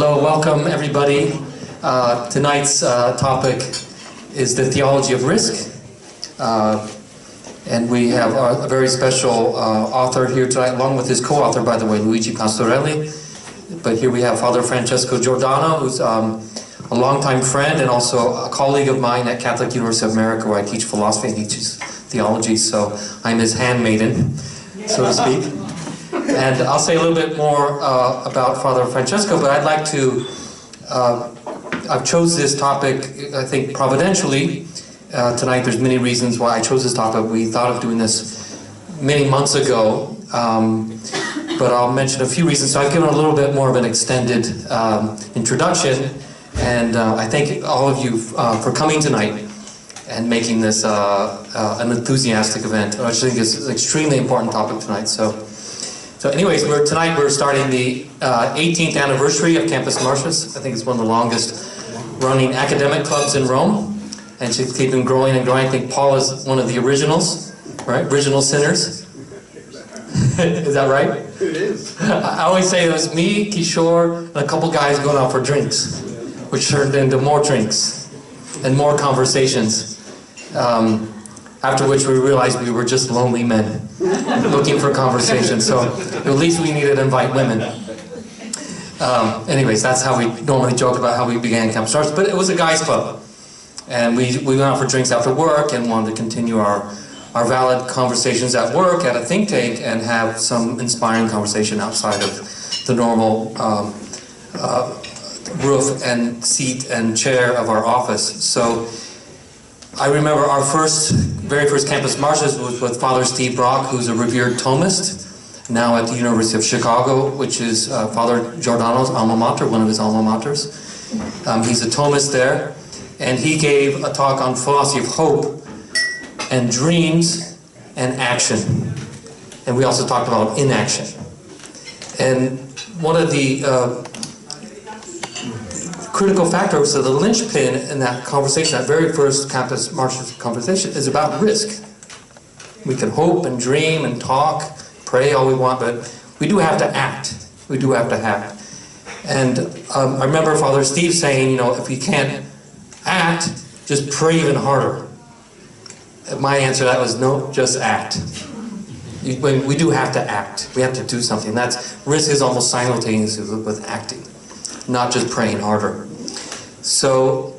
Hello, welcome everybody. Tonight's topic is the theology of risk. And we have a very special author here tonight, along with his co-author, by the way, Luigi Pastorelli. But here we have Father Francesco Giordano, who's a longtime friend and also a colleague of mine at Catholic University of America, where I teach philosophy and he teaches theology. So I'm his handmaiden, so to speak. And I'll say a little bit more about Father Francesco, but I'd like to, I've chose this topic, I think, providentially. Tonight there's many reasons why I chose this topic. We thought of doing this many months ago, but I'll mention a few reasons. So I've given a little bit more of an extended introduction, and I thank all of you for coming tonight and making this an enthusiastic event, which I think is an extremely important topic tonight. So anyways, tonight we're starting the 18th anniversary of Campus Martius. I think it's one of the longest running academic clubs in Rome. And it's keeping growing and growing. I think Paul is one of the originals, right? Original sinners. Is that right? It is. I always say it was me, Kishore, and a couple guys going out for drinks, which turned into more drinks and more conversations. After which we realized we were just lonely men looking for conversation. So at least we needed to invite women. Anyways, that's how we normally joke about how we began Campus Martius. But it was a guys' club. And we went out for drinks after work and wanted to continue our valid conversations at work at a think tank and have some inspiring conversation outside of the normal roof and seat and chair of our office. So I remember our very first Campus Martius was with Father Steve Brock, who's a revered Thomist, now at the University of Chicago, which is Father Giordano's alma mater, one of his alma maters. He's a Thomist there. And he gave a talk on philosophy of hope and dreams and action. And we also talked about inaction. And one of the critical factors, so the linchpin in that conversation, that very first Campus Martius conversation, is about risk. We can hope and dream and talk, pray all we want, but we do have to act. We do have to act. And I remember Father Steve saying, you know, if we can't act, just pray even harder. My answer to that was no, just act. We do have to act. We have to do something. Risk is almost simultaneous with acting, not just praying harder. So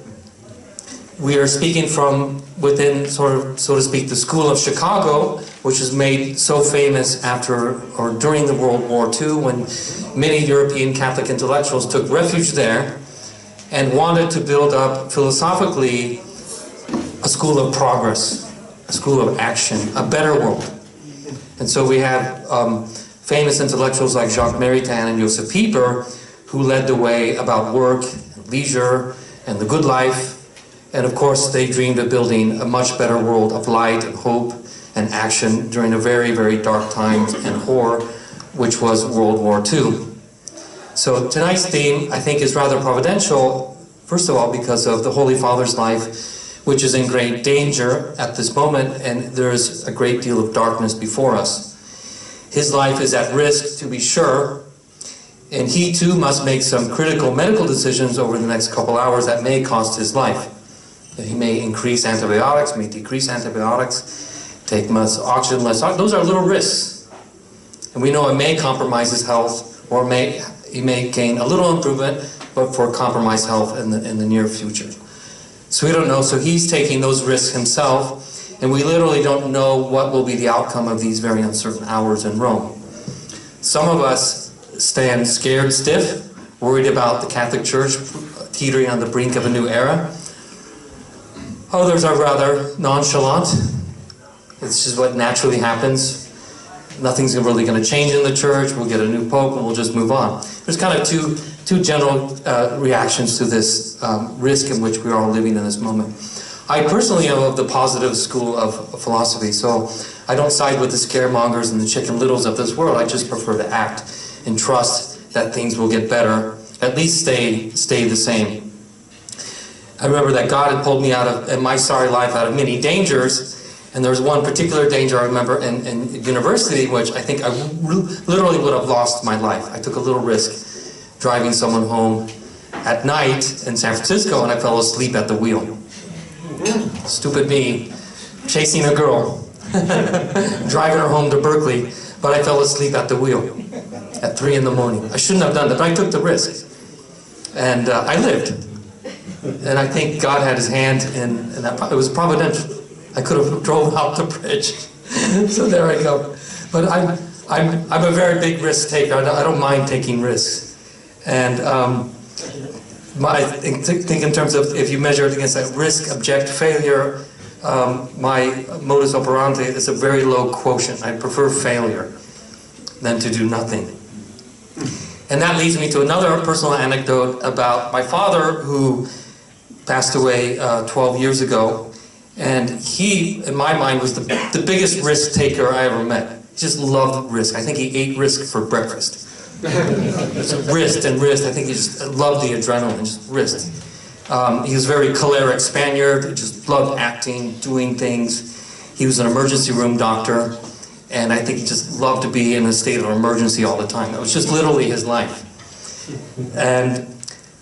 we are speaking from within, so to speak, the School of Chicago, which was made so famous after or during the World War II, when many European Catholic intellectuals took refuge there and wanted to build up philosophically a school of progress, a school of action, a better world. And so we have famous intellectuals like Jacques Maritain and Joseph Pieper, who led the way about work, leisure, and the good life. And of course, they dreamed of building a much better world of light and hope and action during a very, very dark time and horror, which was World War II. So tonight's theme, I think, is rather providential, first of all, because of the Holy Father's life, which is in great danger at this moment, and there is a great deal of darkness before us. His life is at risk, to be sure, and he too must make some critical medical decisions over the next couple hours that may cost his life. He may increase antibiotics, may decrease antibiotics, take less oxygen, less oxygen. Those are little risks. And we know it may compromise his health, or he may gain a little improvement, but for compromised health in the near future. So we don't know, so he's taking those risks himself, and we literally don't know what will be the outcome of these very uncertain hours in Rome. Some of us stand scared stiff, worried about the Catholic Church teetering on the brink of a new era. Others are rather nonchalant. It's just what naturally happens. Nothing's really going to change in the church. We'll get a new pope and we'll just move on. There's kind of two general reactions to this risk in which we are all living in this moment. I personally am of the positive school of philosophy, so I don't side with the scaremongers and the chicken littles of this world. I just prefer to act and trust that things will get better, at least stay the same. I remember that God had pulled me in my sorry life out of many dangers. And there was one particular danger I remember in university, in which I think I literally would have lost my life. I took a little risk driving someone home at night in San Francisco, and I fell asleep at the wheel. Stupid me, chasing a girl, driving her home to Berkeley, but I fell asleep at the wheel at 3 in the morning. I shouldn't have done that, but I took the risk. And I lived. And I think God had his hand in that. It was providential. I could have drove out the bridge. So there I go. But I'm a very big risk taker. I don't mind taking risks. And I think in terms of, if you measure it against that risk, object, failure, my modus operandi is a very low quotient. I prefer failure than to do nothing. And that leads me to another personal anecdote about my father, who passed away 12 years ago. And he, in my mind, was the biggest risk taker I ever met. He just loved risk. I think he ate risk for breakfast. Wrist and wrist. I think he just loved the adrenaline, just wrist. He was a very choleric Spaniard. He just loved acting, doing things. He was an emergency room doctor, and I think he just loved to be in a state of emergency all the time. That was just literally his life. And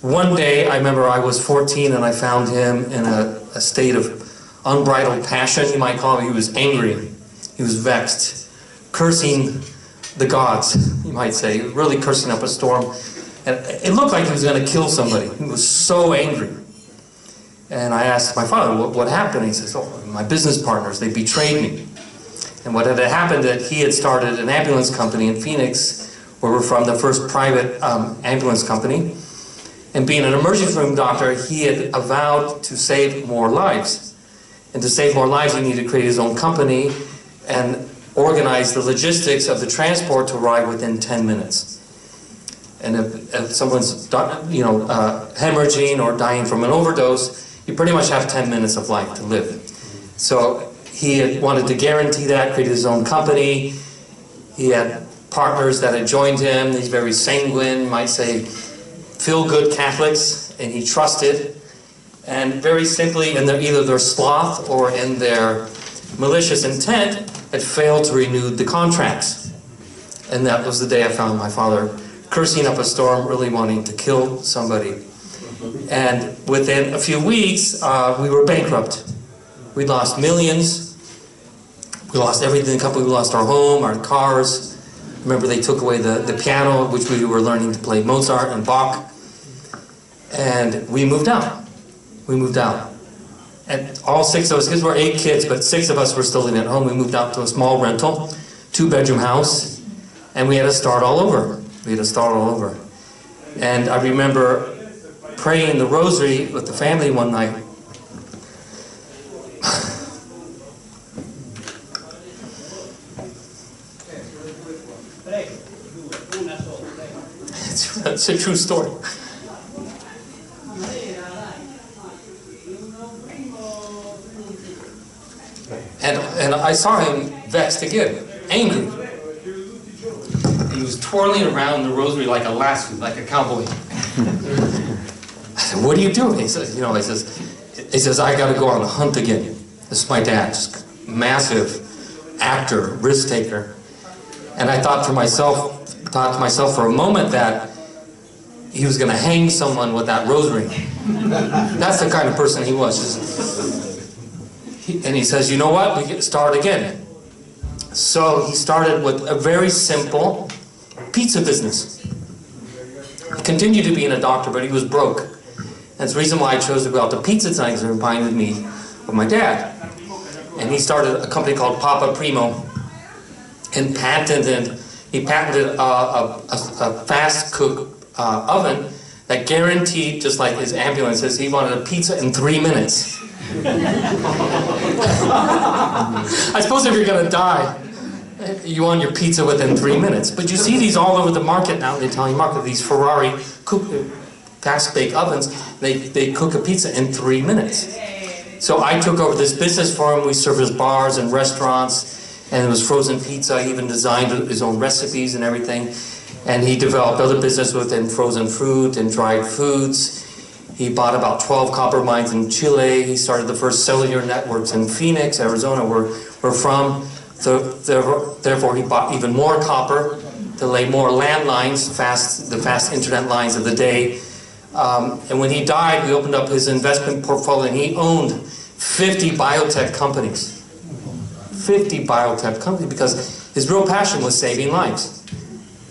one day, I remember I was 14, and I found him in a state of unbridled passion, you might call it. He was angry. He was vexed, cursing the gods, you might say, really cursing up a storm. And it looked like he was going to kill somebody. He was so angry. And I asked my father, what happened? And he says, oh, my business partners, they betrayed me. And what had happened, that he had started an ambulance company in Phoenix, where we're from, the first private ambulance company. And being an emergency room doctor, he had vowed to save more lives. And to save more lives, he needed to create his own company and organize the logistics of the transport to arrive within 10 minutes. And if someone's, hemorrhaging or dying from an overdose, you pretty much have 10 minutes of life to live. So he had wanted to guarantee that, created his own company. He had partners that had joined him. These very sanguine, you might say, feel-good Catholics, and he trusted. And very simply, in either their sloth or in their malicious intent, had failed to renew the contracts. And that was the day I found my father cursing up a storm, really wanting to kill somebody. And within a few weeks, we were bankrupt. We lost millions. We lost everything in the company. We lost our home, our cars. Remember, they took away the piano, which we were learning to play Mozart and Bach. And we moved out. We moved out. And all 6 of us, because we're 8 kids, but 6 of us were still living at home. We moved out to a small rental, 2-bedroom house, and we had to start all over. We had to start all over. And I remember praying the rosary with the family one night. It's a true story. And I saw him vexed again, angry. He was twirling around the rosary like a lasso, like a cowboy. I said, "What are you doing?" He says, he says, "I got to go on a hunt again." This is my dad, just massive actor, risk taker. And I thought to myself for a moment that he was going to hang someone with that rosary. That's the kind of person he was. And he says, "You know what? We can start again." So he started with a very simple pizza business. He continued to be a doctor, but he was broke. That's the reason why I chose to go out to pizza tonight, because it reminded me of my dad. And he started a company called Papa Primo, and he patented a fast cook oven that guaranteed, just like his ambulances, he wanted a pizza in 3 minutes. I suppose if you're going to die, you want your pizza within 3 minutes. But you see these all over the market now, the Italian market, these Ferrari fast-bake ovens. They cook a pizza in 3 minutes. So I took over this business for him. We serviced bars and restaurants, and it was frozen pizza. He even designed his own recipes and everything. And he developed other business within frozen fruit and dried foods. He bought about 12 copper mines in Chile. He started the first cellular networks in Phoenix, Arizona, where we're from. So therefore, he bought even more copper to lay more landlines, the fast internet lines of the day. And when he died, we opened up his investment portfolio, and he owned 50 biotech companies. 50 biotech companies, because his real passion was saving lives.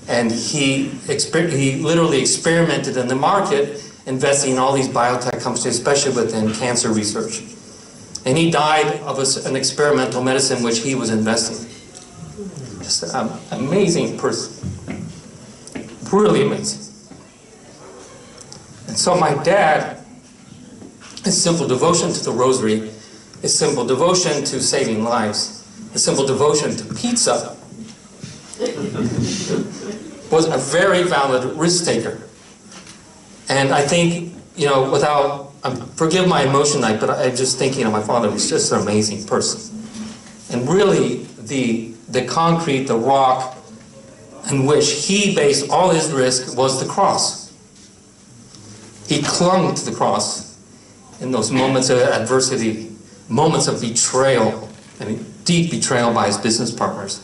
And he literally experimented in the market, investing in all these biotech companies, especially within cancer research. And he died of an experimental medicine which he was investing. Just an amazing person. Really amazing. And so my dad, his simple devotion to the rosary, his simple devotion to saving lives, his simple devotion to pizza, was a very valid risk taker. And I think, you know, without, forgive my emotion tonight, but I'm just thinking of my father was just an amazing person. And really, the concrete, the rock, in which he based all his risk was the cross. He clung to the cross in those moments of adversity, moments of betrayal, and deep betrayal by his business partners.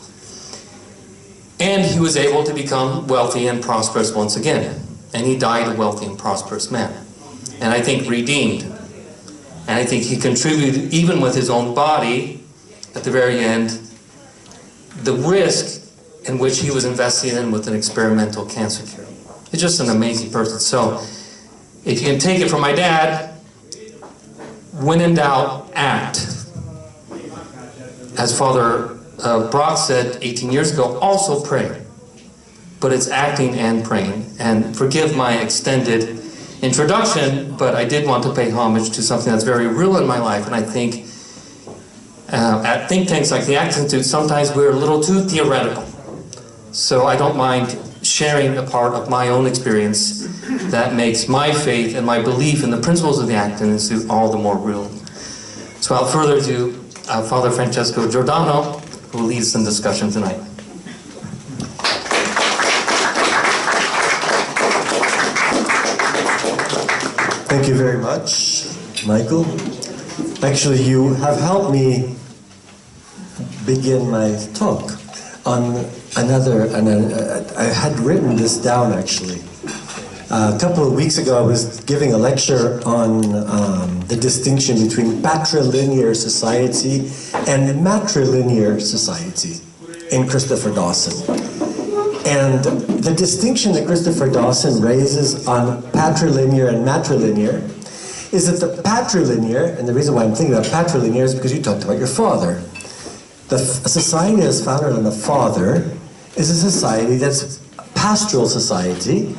And he was able to become wealthy and prosperous once again. And he died a wealthy and prosperous man. And I think redeemed. And I think he contributed, even with his own body, at the very end, the risk in which he was investing in with an experimental cancer cure. He's just an amazing person. So, if you can take it from my dad, when in doubt, act. As Father Brock said 18 years ago, also pray. But it's acting and praying. And forgive my extended introduction, but I did want to pay homage to something that's very real in my life. And I think at think tanks like the Act Institute, sometimes we're a little too theoretical. So I don't mind sharing a part of my own experience that makes my faith and my belief in the principles of the Act Institute all the more real. So without further ado, Father Francesco Giordano, who will lead us in discussion tonight. Thank you very much, Michael. Actually, you have helped me begin my talk on another, I had written this down actually. A couple of weeks ago I was giving a lecture on the distinction between Patrilinear Society and Matrilinear Society in Christopher Dawson. And the distinction that Christopher Dawson raises on patrilinear and matrilinear is that the patrilinear, and the reason why I'm thinking about patrilinear is because you talked about your father. A society that's founded on the father is a society that's a pastoral society,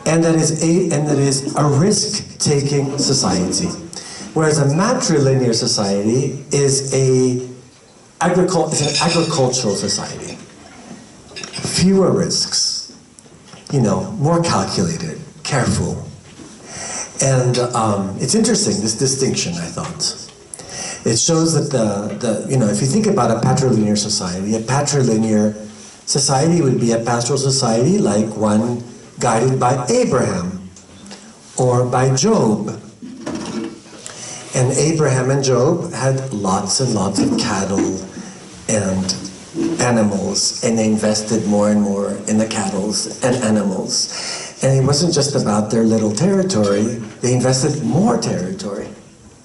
and that is a risk-taking society. Whereas a matrilinear society is an agricultural society. Fewer risks, you know, more calculated, careful. And it's interesting, this distinction, I thought. It shows that you know, if you think about a patrilinear society would be a pastoral society like one guided by Abraham or by Job. And Abraham and Job had lots and lots of cattle and animals, and they invested more and more in the cattle and animals. And it wasn't just about their little territory, they invested more territory,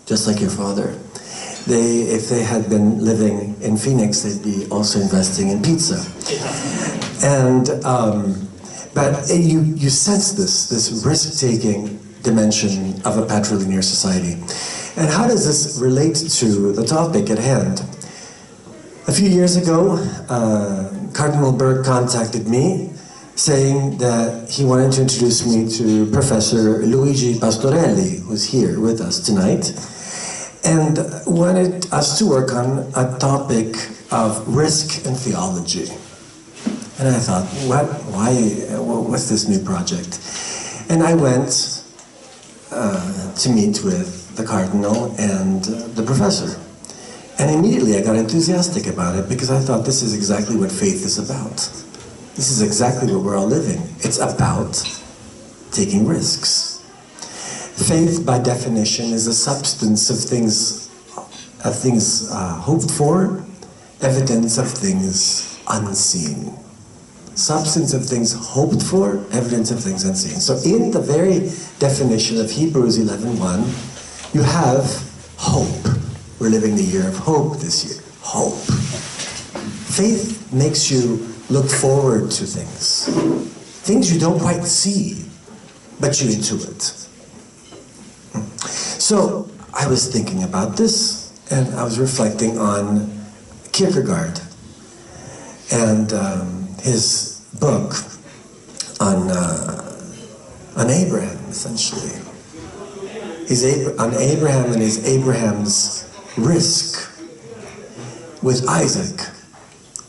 just like your father. If they had been living in Phoenix, they'd be also investing in pizza. And, but you sense this risk-taking dimension of a patrilinear society. And how does this relate to the topic at hand? A few years ago, Cardinal Berg contacted me saying that he wanted to introduce me to Professor Luigi Pastorelli, who's here with us tonight, and wanted us to work on a topic of risk and theology. And I thought, what's this new project? And I went to meet with the Cardinal and the Professor. And immediately I got enthusiastic about it because I thought this is exactly what faith is about. This is exactly what we're all living. It's about taking risks. Faith, by definition, is a substance of things hoped for, evidence of things unseen. substance of things hoped for, evidence of things unseen. So in the very definition of Hebrews 11:1, you have hope. We're living the year of hope this year. Hope. Faith makes you look forward to things. Things you don't quite see, but you intuit. So I was thinking about this, and I was reflecting on Kierkegaard and his book on Abraham, essentially. On Abraham and his Abraham's risk with Isaac.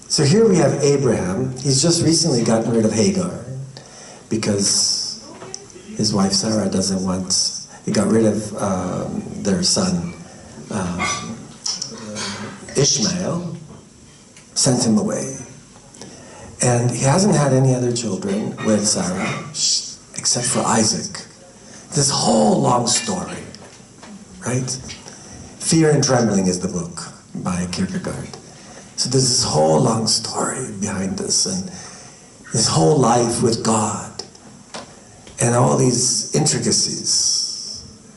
So here we have Abraham. He's just recently gotten rid of Hagar because his wife Sarah doesn't want. He got rid of their son Ishmael, sent him away. And he hasn't had any other children with Sarah except for Isaac. This whole long story, right? Fear and Trembling is the book by Kierkegaard. So there's this whole long story behind this, and his whole life with God, and all these intricacies.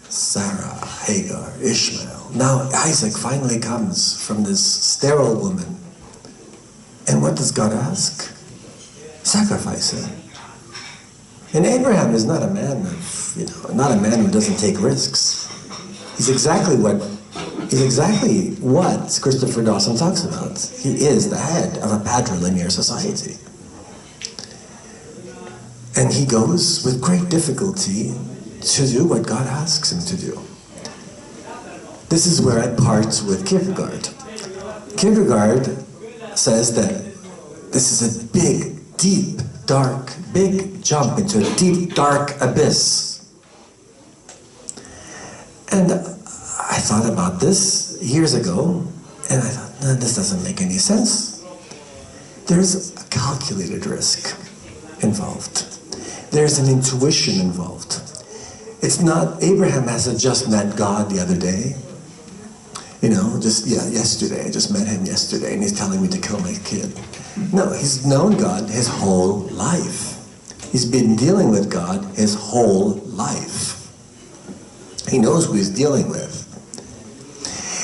Sarah, Hagar, Ishmael. Now Isaac finally comes from this sterile woman. And what does God ask? Sacrifice him. And Abraham is not a man of, not a man who doesn't take risks. He's exactly what Christopher Dawson talks about. He is the head of a Patrilinear Society. And he goes with great difficulty to do what God asks him to do. This is where I part with Kierkegaard. Kierkegaard says that this is a big, deep, dark, big jump into a deep, dark abyss. And I thought about this years ago, and I thought, no, this doesn't make any sense. There's a calculated risk involved. There's an intuition involved. It's not, Abraham hasn't just met God the other day. Yesterday. I just met him yesterday, and he's telling me to kill my kid. No, he's known God his whole life. He's been dealing with God his whole life. He knows who he's dealing with.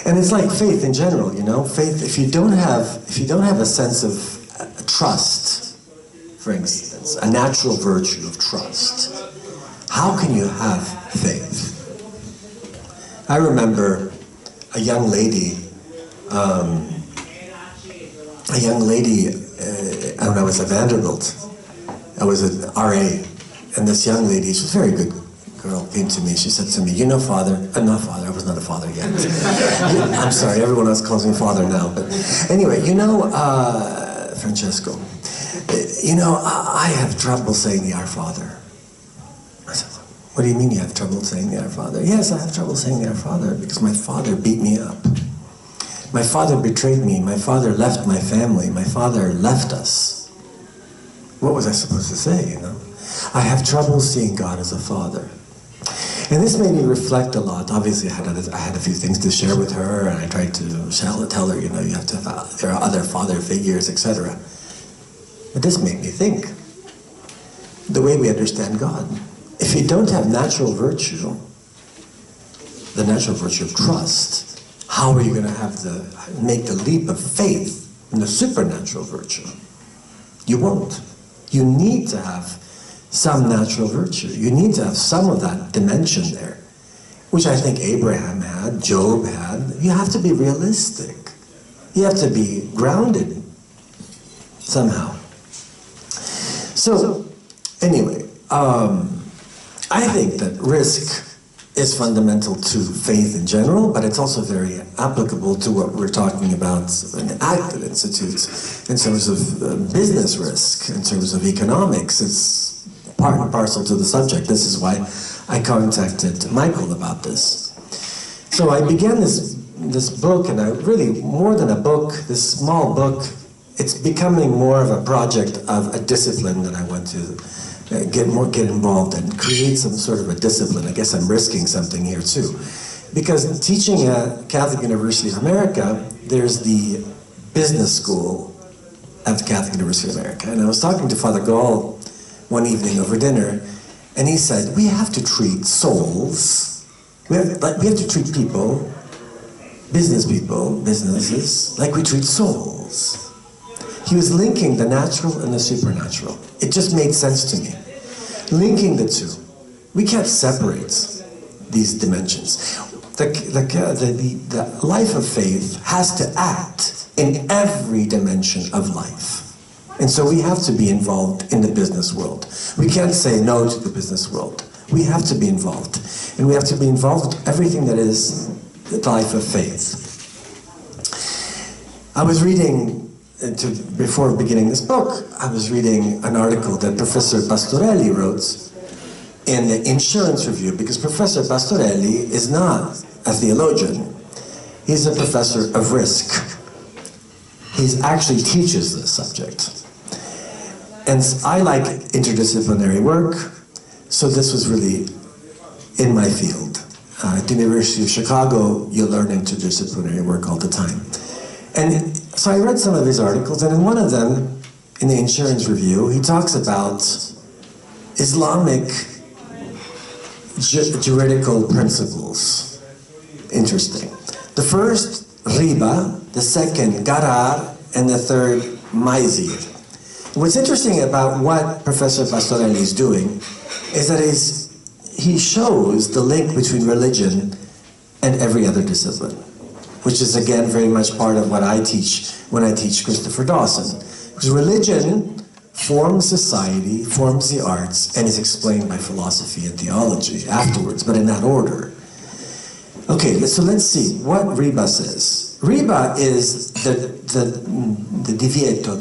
And it's like faith in general, faith, if you don't have a sense of trust, for instance, a natural virtue of trust, how can you have faith? I remember a young lady when I was at Vanderbilt. I was an RA, and this young lady, she was a very good girl, came to me. She said to me, Father, not Father, I was not a father yet. I'm sorry, everyone else calls me Father now, but anyway, Francesco, I have trouble saying the Our Father. I said, what do you mean you have trouble saying the Our Father? Yes, I have trouble saying the Our Father because my father beat me up. My father betrayed me. My father left my family. My father left us. What was I supposed to say, I have trouble seeing God as a father. And this made me reflect a lot. Obviously, I had a few things to share with her, and I tried to tell her, you have to, there are other father figures, etc. But this made me think. The way we understand God. If you don't have natural virtue, the natural virtue of trust, how are you going to make the leap of faith in the supernatural virtue? You won't. You need to have some natural virtue. You need to have some of that dimension there, which I think Abraham had, Job had. You have to be realistic. You have to be grounded somehow. So, anyway, I think that risk is fundamental to faith in general, but it's also very applicable to what we're talking about in active institutes, in terms of business risk, in terms of economics. It's part and parcel to the subject. This is why I contacted Michael about this. So I began this book, and I really, more than a book, this small book, it's becoming more of a project of a discipline that I want to get involved and create some sort of a discipline. I guess I'm risking something here too. Because teaching at Catholic University of America, there's the business school at the Catholic University of America. And I was talking to Father Gall one evening over dinner, and he said, we have to treat souls, we have to treat people, businesses, like we treat souls. He was linking the natural and the supernatural. It just made sense to me. Linking the two. We can't separate these dimensions. The life of faith has to act in every dimension of life. And so we have to be involved in the business world. We can't say no to the business world. We have to be involved. And we have to be involved with everything that is the life of faith. I was reading, before beginning this book, I was reading an article that Professor Pastorelli wrote in the Insurance Review, because Professor Pastorelli is not a theologian. He's a professor of risk. He actually teaches this subject. And I like interdisciplinary work, so this was really in my field. At the University of Chicago, you learn interdisciplinary work all the time. And so I read some of his articles, and in one of them, in the Insurance Review, he talks about Islamic juridical principles. Interesting. The first, riba, the second, garar, and the third, maizir. What's interesting about what Professor Pastorelli is doing is that he shows the link between religion and every other discipline, which is again very much part of what I teach when I teach Christopher Dawson. Because religion forms society, forms the arts, and is explained by philosophy and theology afterwards, but in that order. Okay, so let's see what riba says. Riba is the divieto,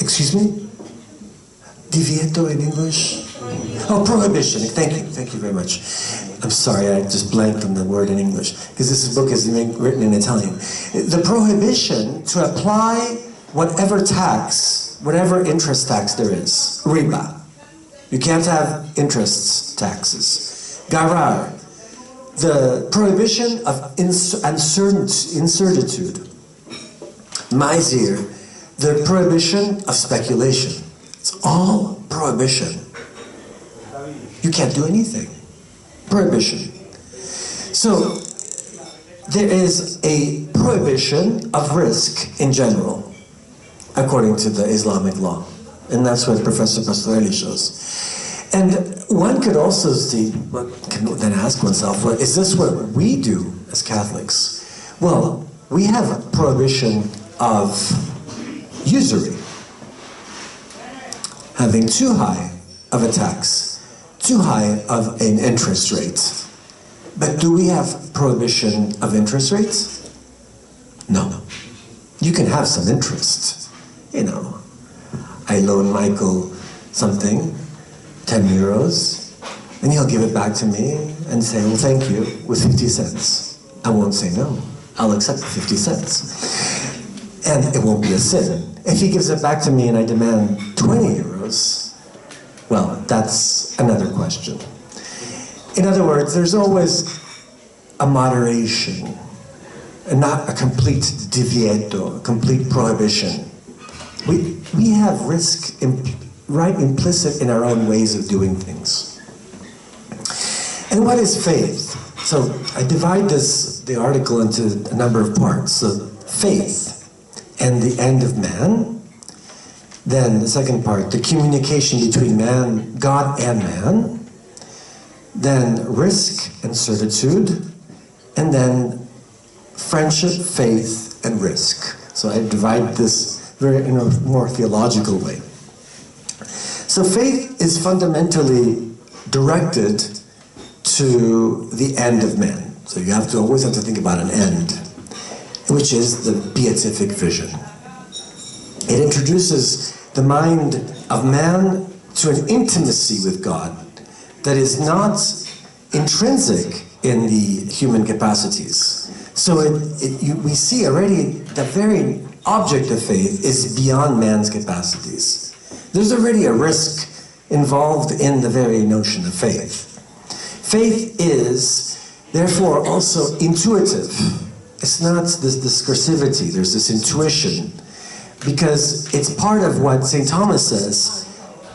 excuse me? Divieto in English? Oh, prohibition. Thank you very much. I'm sorry, I just blanked on the word in English, because this book is written in Italian. The prohibition to apply whatever tax, whatever interest tax there is, riba. You can't have interest taxes. Garar, the prohibition of incertitude. Maizir, the prohibition of speculation. It's all prohibition. You can't do anything. Prohibition. So, there is a prohibition of risk in general, according to the Islamic law. And that's what Professor Pastorelli shows. And one could also see, can then ask oneself, well, is this what we do as Catholics? Well, we have a prohibition of usury. Having too high of a tax, too high of an interest rate. But do we have prohibition of interest rates? No. You can have some interest. You know, I loan Michael something, 10 euros, and he'll give it back to me and say, well, thank you, with 50 cents. I won't say no. I'll accept the 50 cents. And it won't be a sin. If he gives it back to me and I demand 20 euros, well, that's another question. In other words, there's always a moderation, and not a complete divieto, a complete prohibition. We have risk right implicit in our own ways of doing things. And what is faith? So I divide the article into a number of parts. So faith and the end of man. Then the second part, the communication between man, God and man. Then risk and certitude. And then friendship, faith, and risk. So I divide this in a more theological way. So faith is fundamentally directed to the end of man. So you always have to think about an end, which is the beatific vision. It introduces the mind of man to an intimacy with God that is not intrinsic in the human capacities. So we see already the very object of faith is beyond man's capacities. There's already a risk involved in the very notion of faith. Faith is, therefore, also intuitive. It's not this discursivity, there's this intuition, because it's part of what St. Thomas says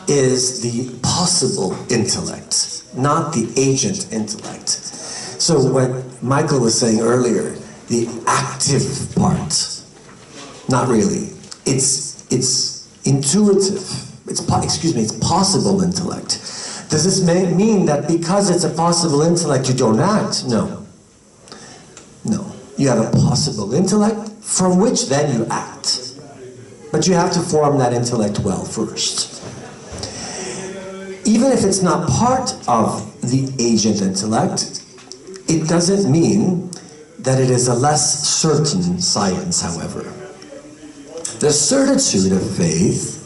is the possible intellect, not the agent intellect. So what Michael was saying earlier, the active part, not really. It's intuitive. It's possible intellect. Does this mean that because it's a possible intellect you don't act? No. No. You have a possible intellect from which then you act. But you have to form that intellect well first. Even if it's not part of the agent intellect, it doesn't mean that it is a less certain science, however. The certitude of faith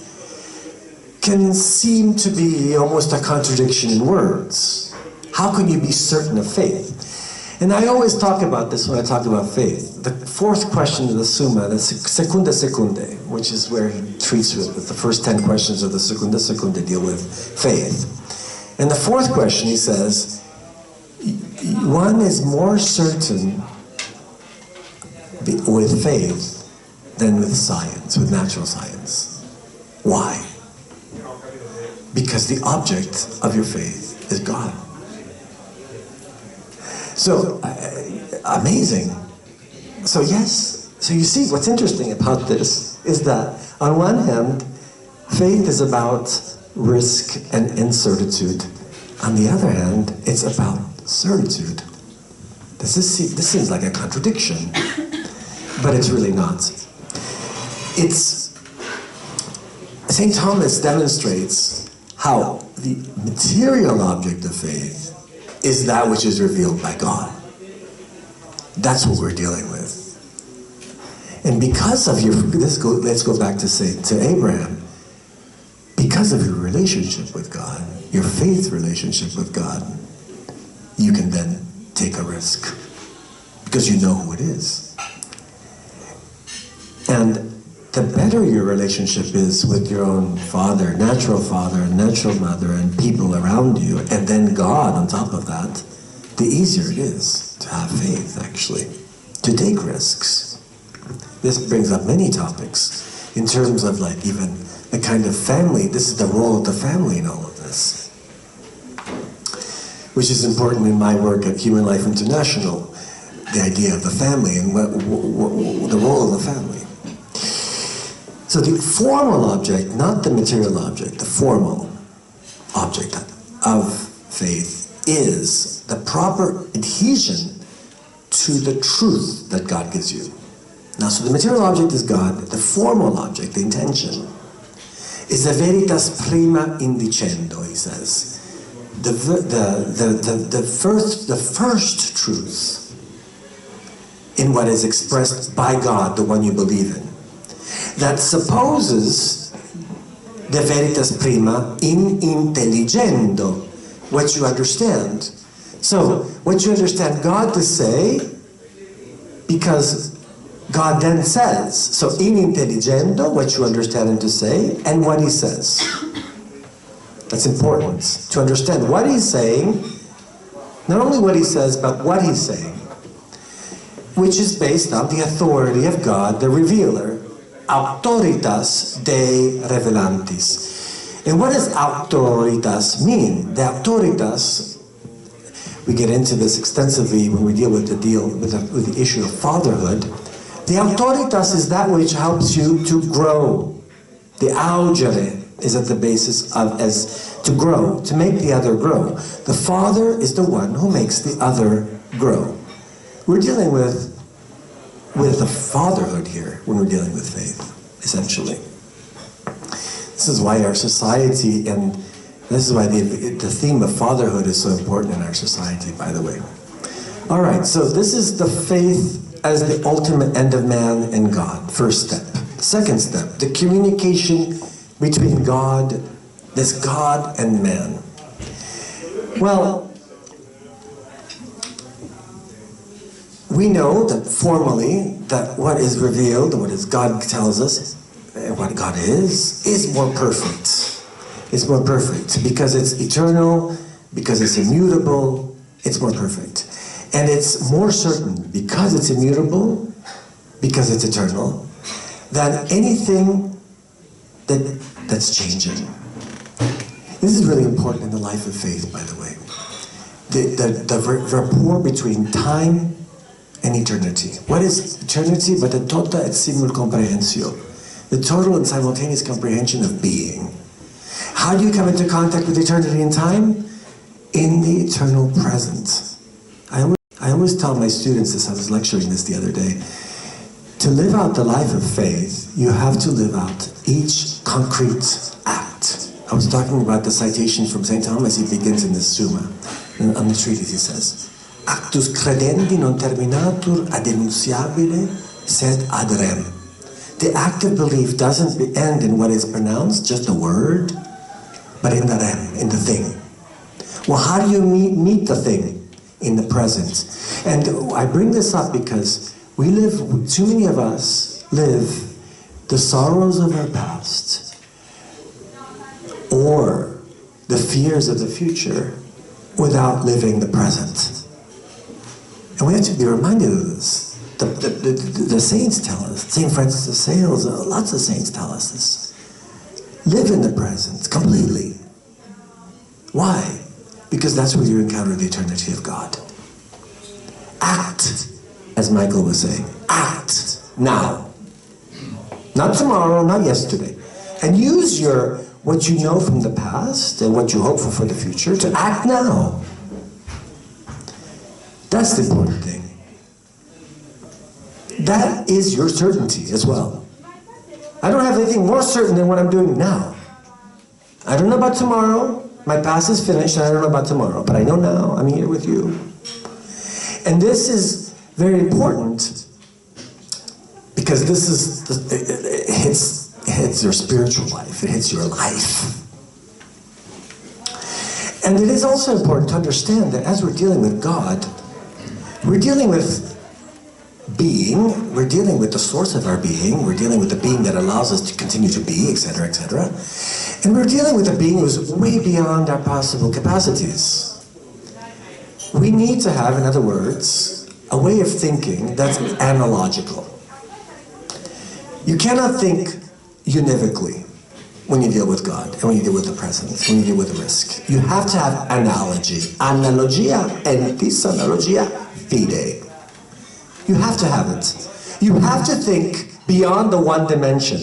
can seem to be almost a contradiction in words. How can you be certain of faith? And I always talk about this when I talk about faith. The fourth question of the Summa, the Secunda Secundae, which is where he treats with the first 10 questions of the Secunda Secundae deal with faith. And the fourth question, he says, one is more certain with faith than with science, with natural science. Why? Because the object of your faith is God. So, amazing. So yes, so you see what's interesting about this is that on one hand, faith is about risk and incertitude. On the other hand, it's about certitude. This seems like a contradiction, but it's really not. St. Thomas demonstrates how the material object of faith is that which is revealed by God. That's what we're dealing with. And because of your, let's go back to Abraham. Because of your relationship with God, your faith relationship with God, you can then take a risk because you know who it is. And the better your relationship is with your own father and natural mother and people around you, and then God on top of that, the easier it is to have faith, actually, to take risks. This brings up many topics in terms of like even the kind of family. This is the role of the family in all of this, which is important in my work at Human Life International, the idea of the family and the role of the family. So the formal object, not the material object, the formal object of faith is the proper adhesion to the truth that God gives you. Now, so the material object is God, the formal object, the intention, is the veritas prima indicendo, he says. The first truth in what is expressed by God, the one you believe in, that supposes the veritas prima in intelligendo, what you understand. So, what you understand God to say, because God then says, so in intelligendo, what you understand him to say, and what he says. That's important, to understand what he's saying, not only what he says, but what he's saying, which is based on the authority of God, the revealer, auctoritas Dei revelantis. And what does auctoritas mean? The auctoritas, we get into this extensively when we deal with the issue of fatherhood. The auctoritas is that which helps you to grow. The augere is at the basis of as to grow, to make the other grow. The father is the one who makes the other grow. We're dealing with the fatherhood here when we're dealing with faith, essentially. This is why our society, and this is why the theme of fatherhood is so important in our society, by the way. All right, so this is the faith as the ultimate end of man and God, first step. Second step, the communication between God, this God and man. Well, we know that formally that what is revealed, what is God tells us, what God is more perfect. It's more perfect because it's eternal, because it's immutable, it's more perfect. And it's more certain because it's immutable, because it's eternal, than anything that's changing. This is really important in the life of faith, by the way. The rapport between time and eternity. What is eternity but the tota et simul comprehensio? The total and simultaneous comprehension of being. How do you come into contact with eternity and time? In the eternal present. I always tell my students this, I was lecturing this the other day. To live out the life of faith, you have to live out each concrete act. I was talking about the citation from St. Thomas. He begins in this Summa. On the treatise he says, Actus credendi non terminatur ad enunciabile sed ad rem. The act of belief doesn't end in what is pronounced, just a word, but in the rem, in the thing. Well, how do you meet the thing? In the present. And I bring this up because we live, too many of us live the sorrows of our past or the fears of the future without living the present. And we have to be reminded of this. The saints tell us, St. Francis of Sales, lots of saints tell us this. Live in the present completely. Why? Because that's where you encounter the eternity of God. Act, as Michael was saying. Act now. Not tomorrow, not yesterday. And use what you know from the past and what you hope for the future to act now. That's the important thing. That is your certainty as well. I don't have anything more certain than what I'm doing now. I don't know about tomorrow. My past is finished and I don't know about tomorrow. But I know now I'm here with you. And this is very important because this is, it hits your spiritual life. It hits your life. And it is also important to understand that as we're dealing with God, we're dealing with being, we're dealing with the source of our being, we're dealing with the being that allows us to continue to be, etc., etc. And we're dealing with a being who's way beyond our possible capacities. We need to have, in other words, a way of thinking that's analogical. You cannot think univocally when you deal with God and when you deal with the present, when you deal with the risk. You have to have analogy. Analogia entis analogia fide. You have to have it. You have to think beyond the one dimension.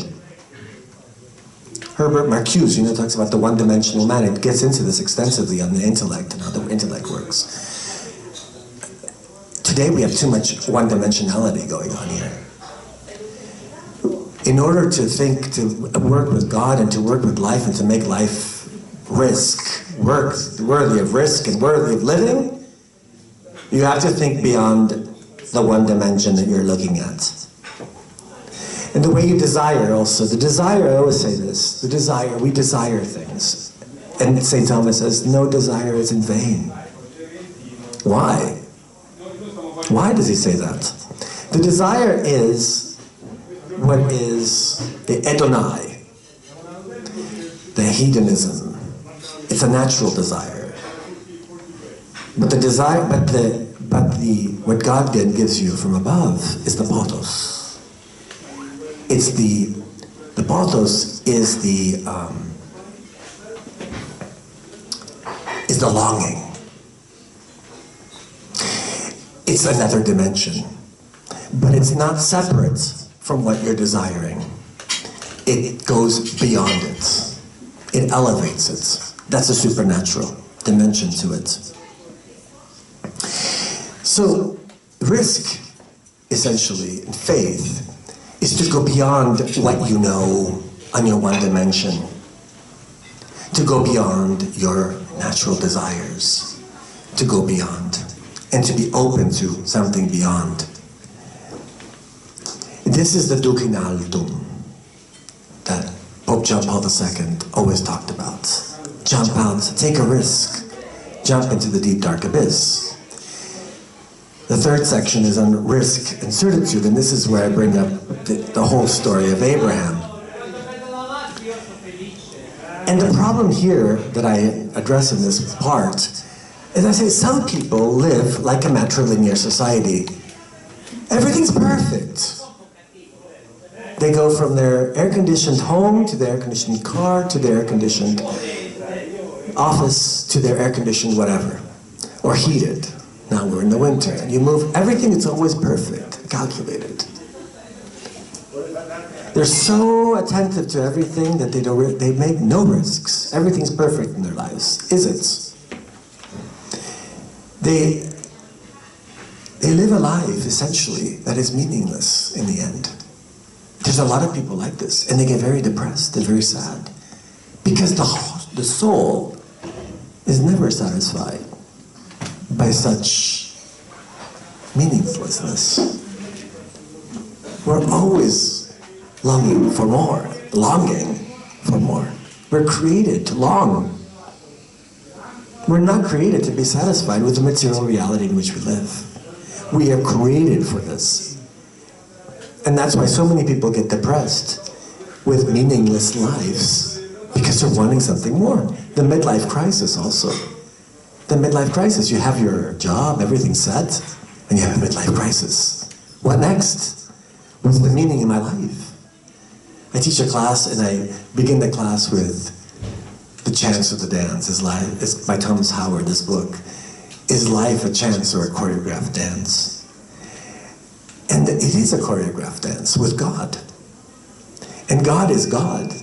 Herbert Marcuse, talks about the one-dimensional man. It gets into this extensively on the intellect and how the intellect works. Today we have too much one-dimensionality going on here. In order to think, to work with God and to work with life and to make life worthy of risk and worthy of living, you have to think beyond the one dimension that you're looking at. And the way you desire also, the desire, I always say this, we desire things. And St. Thomas says, no desire is in vain. Why? Why does he say that? The desire is what is the edonai, the hedonism. It's a natural desire. But the desire, what God then gives you from above is the potos. It's the potos is the longing. It's another dimension, but it's not separate from what you're desiring. It goes beyond it. It elevates it. That's a supernatural dimension to it. So, risk, essentially, in faith, is to go beyond what you know on your one dimension, to go beyond your natural desires, to go beyond, and to be open to something beyond. This is the duc in altum that Pope John Paul II always talked about. Jump out, take a risk, jump into the deep dark abyss. The third section is on risk and certitude, and this is where I bring up the whole story of Abraham. And the problem here that I address in this part As I say, some people live like a matrilinear society. Everything's perfect. They go from their air-conditioned home to their air-conditioned car to their air-conditioned office to their air-conditioned whatever, or heated. Now we're in the winter, and you move everything, it's always perfect, calculated. They're so attentive to everything that they make no risks. Everything's perfect in their lives. Is it? They live a life, essentially, that is meaningless in the end. There's a lot of people like this, and they get very depressed and very sad. Because the soul is never satisfied by such meaninglessness. We're always longing for more. We're created to long. We're not created to be satisfied with the material reality in which we live. We are created for this. And that's why so many people get depressed with meaningless lives, because they're wanting something more. The midlife crisis also. The midlife crisis, you have your job, everything's set, and you have a midlife crisis. What next? What's the meaning in my life? I teach a class, and I begin the class with The Chance of the Dance. It's by Thomas Howard, this book. Is life a chance or a choreographed dance? And it is a choreographed dance with God. And God is God.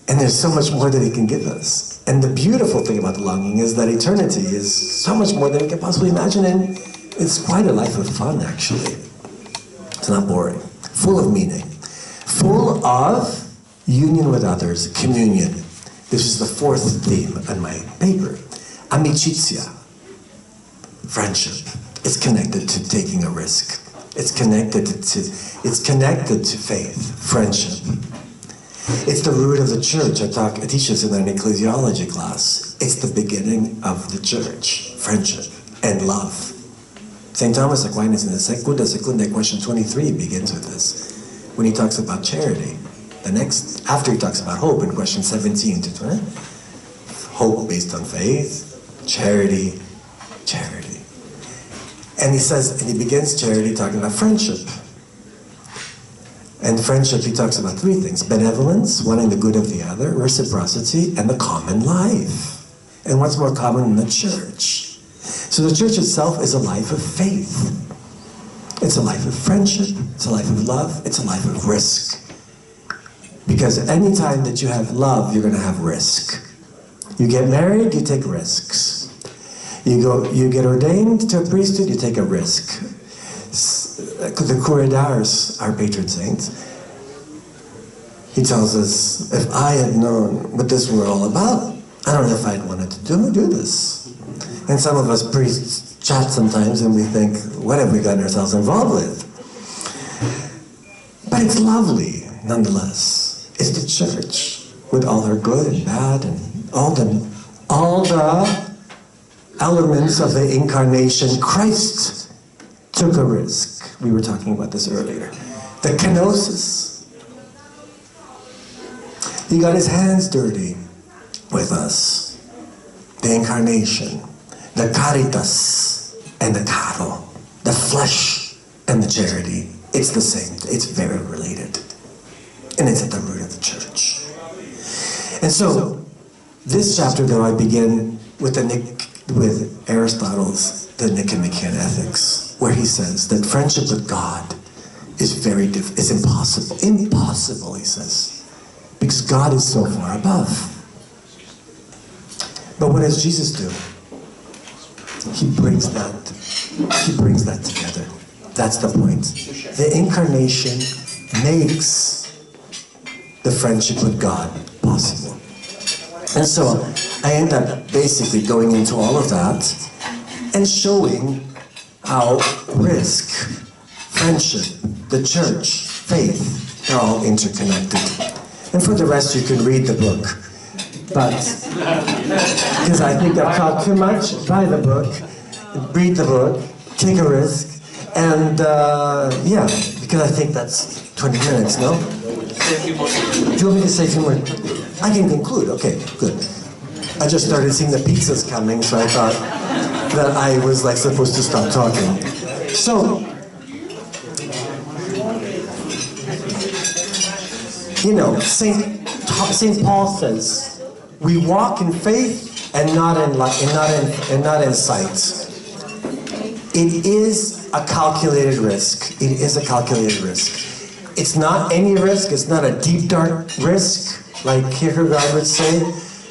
And there's so much more that He can give us. And the beautiful thing about the longing is that eternity is so much more than we can possibly imagine. And it's quite a life of fun, actually. It's not boring. Full of meaning. Full of union with others, communion. This is the fourth theme in my paper. Amicizia. Friendship. It's connected to taking a risk. It's connected to faith, friendship. It's the root of the church. I teach this in an ecclesiology class. It's the beginning of the church, friendship and love. St. Thomas Aquinas in the Secunda, question 23 begins with this, when he talks about charity. After he talks about hope in question 17 to 20, hope based on faith, charity. And he begins charity talking about friendship. And friendship, he talks about three things: benevolence, wanting the good of the other, reciprocity, and the common life. And what's more common in the church? So the church itself is a life of faith. It's a life of friendship, it's a life of love, it's a life of risk. Because any time that you have love, you're going to have risk. You get married, you take risks. You get ordained to a priesthood, you take a risk. The Corridors, our patron saint, he tells us, if I had known what this were all about, I don't know if I'd wanted to do this. And some of us priests chat sometimes and we think, what have we gotten ourselves involved with? But it's lovely, nonetheless. It's the church, with all her good and bad and all the elements of the incarnation. Christ took a risk. We were talking about this earlier. The kenosis. He got his hands dirty with us. The incarnation. The caritas and the caro. The flesh and the charity. It's the same. It's very related. And it's at the root of the church. And so, this chapter, though, I begin with Aristotle's The Nicomachean Ethics, where he says that friendship with God is is impossible. Impossible, he says, because God is so far above. But what does Jesus do? He brings that together. That's the point. The incarnation makes the friendship with God possible. And so I end up basically going into all of that and showing how risk, friendship, the church, faith, they're all interconnected. And for the rest, you can read the book. But, because I think I've taught too much, buy the book, read the book, take a risk, and yeah, because I think that's 20 minutes, no? Do you want me to say a few more? I can conclude, okay, good. I just started seeing the pizzas coming, so I thought that I was like supposed to stop talking. So, you know, Saint Paul says, we walk in faith and not in sight. It is a calculated risk. It is a calculated risk. It's not any risk. It's not a deep, dark risk, like Kierkegaard would say,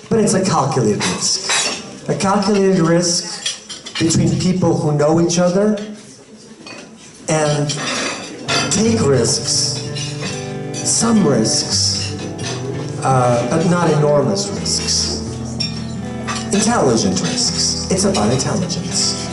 but it's a calculated risk. A calculated risk between people who know each other and take risks, some risks, but not enormous risks. Intelligent risks. It's about intelligence.